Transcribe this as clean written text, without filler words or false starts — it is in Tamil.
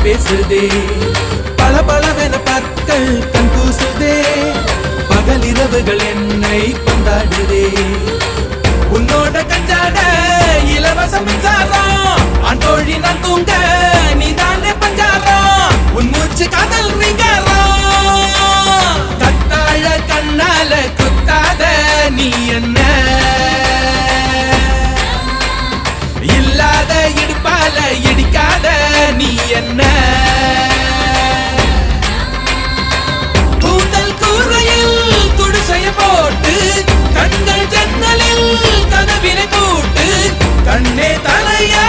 பேசுதே பல பலவென பற்கள் கண் கூசுதே பகலிரவுகள் என்னை கொண்டாடுதே உன்னோட கஞ்சாட இலவச மின்சாரம் அந்தோழி நான் தூங்க நீதானே பஞ்சாரம் உன் மூச்சு காதல் ரிங்காரம் கத்தாழ கண்ணால குத்தாத நீ என்ன இல்லாத இடுப்பால இடிக்காத நீ என்ன கூந்தல் கூரையில் குடிசைய போட்டு கண்கள் ஜன்னலில் கதவினை போட்டு கண்ணே தலையா